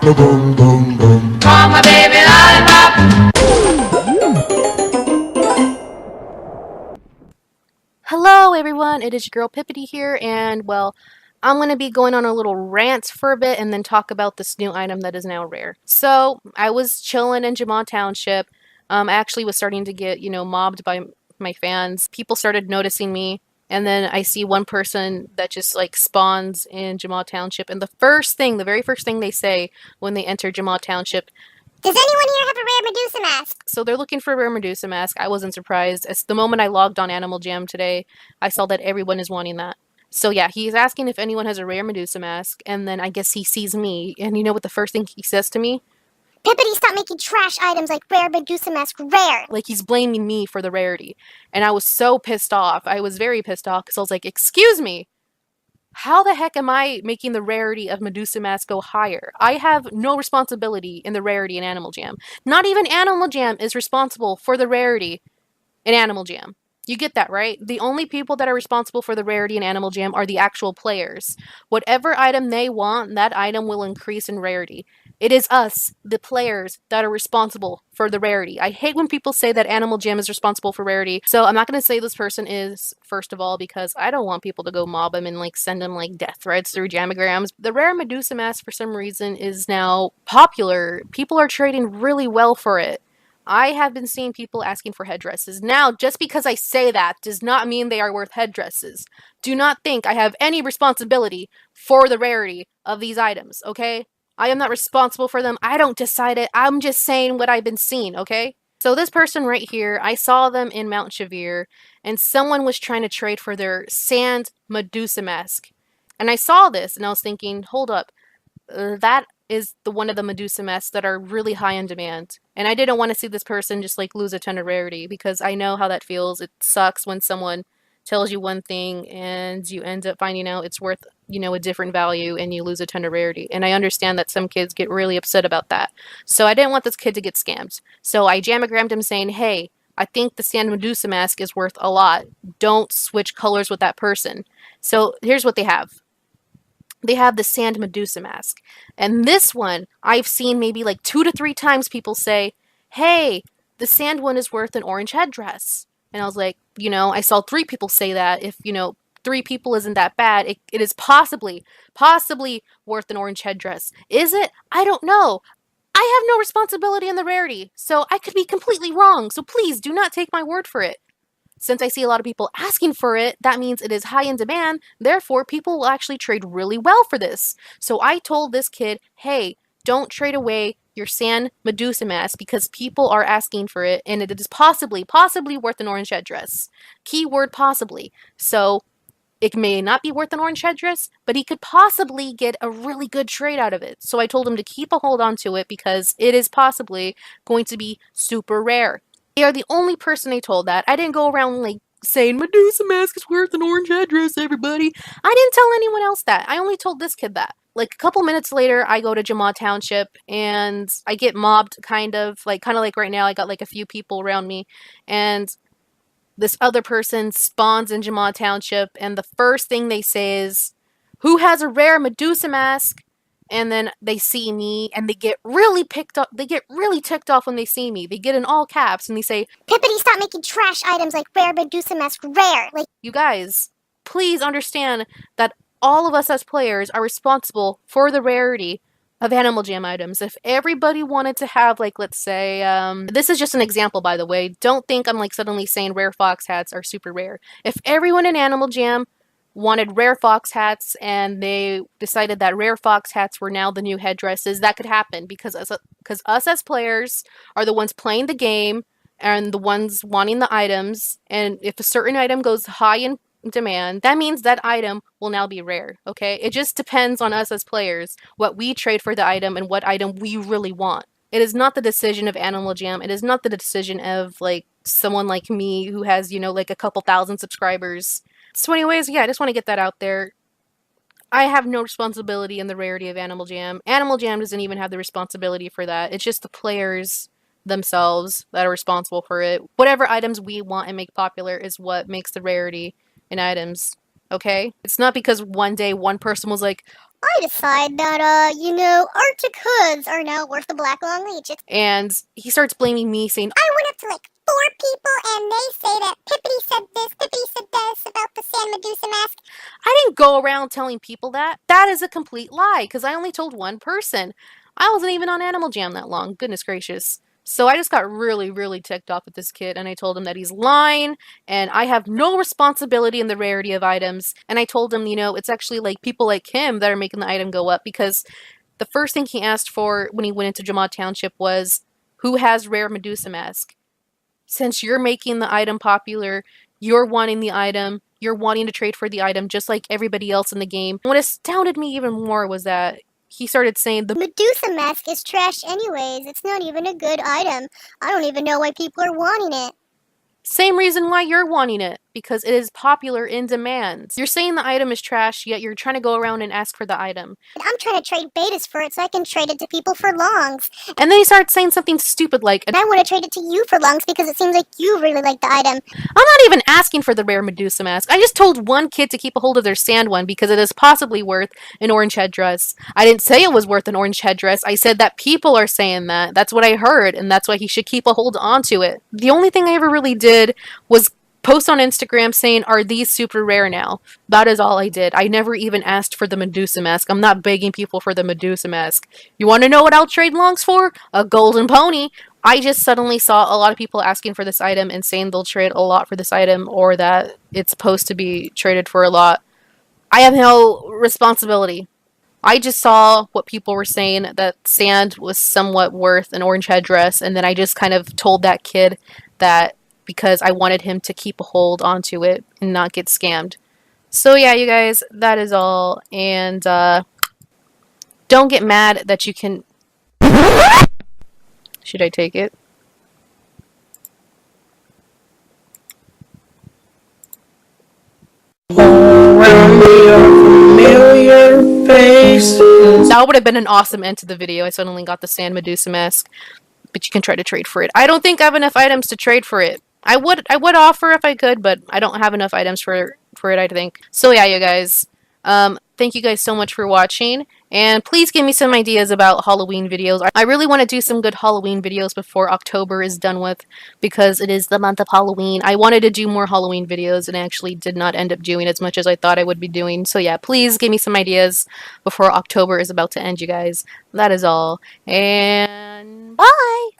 Boom, boom, boom, boom. Call my baby lollipop. Hello everyone, it is your girl Pippity here, and well, I'm going to be going on a little rant for a bit and then talk about this new item that is now rare. So, I was chilling in Jamal Township. I actually was starting to get, mobbed by my fans. People started noticing me, and then I see one person that just like spawns in Jamal Township, and the very first thing they say when they enter Jamal Township. Does anyone here have a rare Medusa mask? So they're looking for a rare Medusa mask. I wasn't surprised. As the moment I logged on Animal Jam today, I saw that everyone is wanting that. So yeah, he's asking if anyone has a rare Medusa mask, and then I guess he sees me, and you know what the first thing he says to me? Pippity, stop making trash items like rare Medusa mask rare. Like he's blaming me for the rarity. And I was so pissed off. I was very pissed off because I was like, excuse me, how the heck am I making the rarity of Medusa Mask go higher? I have no responsibility in the rarity in Animal Jam. Not even Animal Jam is responsible for the rarity in Animal Jam. You get that, right? The only people that are responsible for the rarity in Animal Jam are the actual players. Whatever item they want, that item will increase in rarity. It is us, the players, that are responsible for the rarity. I hate when people say that Animal Jam is responsible for rarity. So I'm not going to say this person is, first of all, because I don't want people to go mob him and like send him like death threats through Jamagrams. The rare Medusa mask for some reason is now popular. People are trading really well for it. I have been seeing people asking for headdresses. Now, just because I say that does not mean they are worth headdresses. Do not think I have any responsibility for the rarity of these items, okay? I am not responsible for them. I don't decide it. I'm just saying what I've been seeing, okay? So this person right here, I saw them in Mount Shavir, and someone was trying to trade for their sand Medusa mask. And I saw this, and I was thinking, hold up, that is the one of the Medusa masks that are really high in demand. And I didn't want to see this person just like lose a ton of rarity because I know how that feels. It sucks when someone tells you one thing and you end up finding out it's worth, a different value and you lose a ton of rarity. And I understand that some kids get really upset about that. So I didn't want this kid to get scammed. So I jamagrammed him saying, hey, I think the Sand Medusa mask is worth a lot. Don't switch colors with that person. So here's what they have. They have the Sand Medusa mask. And this one, I've seen maybe like 2 to 3 times people say, hey, the sand one is worth an orange headdress. And I was like, I saw 3 people say that. If, 3 people isn't that bad, it is possibly worth an orange headdress. Is it? I don't know. I have no responsibility in the rarity, so I could be completely wrong. So please do not take my word for it. Since I see a lot of people asking for it, that means it is high in demand. Therefore, people will actually trade really well for this. So I told this kid, hey, don't trade away your Sand Medusa mask because people are asking for it and it is possibly worth an orange headdress. Keyword possibly. So it may not be worth an orange headdress, but he could possibly get a really good trade out of it. So I told him to keep a hold on to it because it is possibly going to be super rare. They are the only person I told that. I didn't go around like saying Medusa mask is worth an orange headdress, everybody. I didn't tell anyone else that. I only told this kid that. Like a couple minutes later, I go to Jamal Township and I get mobbed kind of like right now. I got like a few people around me and this other person spawns in Jamal Township and the first thing they say is, who has a rare Medusa mask? And then they see me and they get really picked up. They get really ticked off when they see me. They get in all caps and they say, Pippity, stop making trash items like rare Medusa mask rare. Like, you guys, please understand that all of us as players are responsible for the rarity of Animal Jam items. If everybody wanted to have, like, let's say, this is just an example, by the way. Don't think I'm, like, suddenly saying rare fox hats are super rare. If everyone in Animal Jam wanted rare fox hats and they decided that rare fox hats were now the new headdresses, that could happen because us as players are the ones playing the game and the ones wanting the items, and if a certain item goes high in demand, that means that item will now be rare, okay? It just depends on us as players what we trade for the item and what item we really want. It is not the decision of Animal Jam. It is not the decision of like someone like me who has, like a couple thousand subscribers. So anyways, yeah, I just want to get that out there. I have no responsibility in the rarity of Animal Jam. Animal Jam doesn't even have the responsibility for that. It's just the players themselves that are responsible for it. Whatever items we want and make popular is what makes the rarity in items. Okay? It's not because one day one person was like, I decide that, Arctic hoods are now worth the black long leeches. And he starts blaming me, saying, I went up to like 4 people and they say that Pippity said this, Pippity said this about the Sand Medusa mask. I didn't go around telling people that. That is a complete lie, because I only told one person. I wasn't even on Animal Jam that long. Goodness gracious. So I just got really, really ticked off at this kid, and I told him that he's lying, and I have no responsibility in the rarity of items. And I told him, it's actually like people like him that are making the item go up, because the first thing he asked for when he went into Jamad Township was, who has rare Medusa mask? Since you're making the item popular, you're wanting the item, you're wanting to trade for the item just like everybody else in the game. What astounded me even more was that he started saying the Medusa mask is trash anyways. It's not even a good item. I don't even know why people are wanting it. same reason why you're wanting it, because it is popular in demand. You're saying the item is trash, yet you're trying to go around and ask for the item. I'm trying to trade betas for it so I can trade it to people for longs. And then he started saying something stupid like, And I want to trade it to you for longs because it seems like you really like the item. I'm not even asking for the rare Medusa mask. I just told one kid to keep a hold of their sand one because it is possibly worth an orange headdress. I didn't say it was worth an orange headdress. I said that people are saying that. That's what I heard, and that's why he should keep a hold onto it. The only thing I ever really did was post on Instagram saying, are these super rare now? That is all I did. I never even asked for the Medusa mask. I'm not begging people for the Medusa mask. You want to know what I'll trade longs for? A golden pony. I just suddenly saw a lot of people asking for this item and saying they'll trade a lot for this item, or that it's supposed to be traded for a lot. I have no responsibility. I just saw what people were saying, that sand was somewhat worth an orange headdress, and then I just kind of told that kid that because I wanted him to keep a hold onto it and not get scammed. So yeah, you guys, that is all. And don't get mad that you can... Should I take it? That would have been an awesome end to the video. I suddenly got the Sand Medusa mask, but you can try to trade for it. I don't think I have enough items to trade for it. I would offer if I could, but I don't have enough items for it, I think. So yeah, you guys. Thank you guys so much for watching, and please give me some ideas about Halloween videos. I really want to do some good Halloween videos before October is done with, because it is the month of Halloween. I wanted to do more Halloween videos and I actually did not end up doing as much as I thought I would be doing. So yeah, please give me some ideas before October is about to end, you guys. That is all, and bye!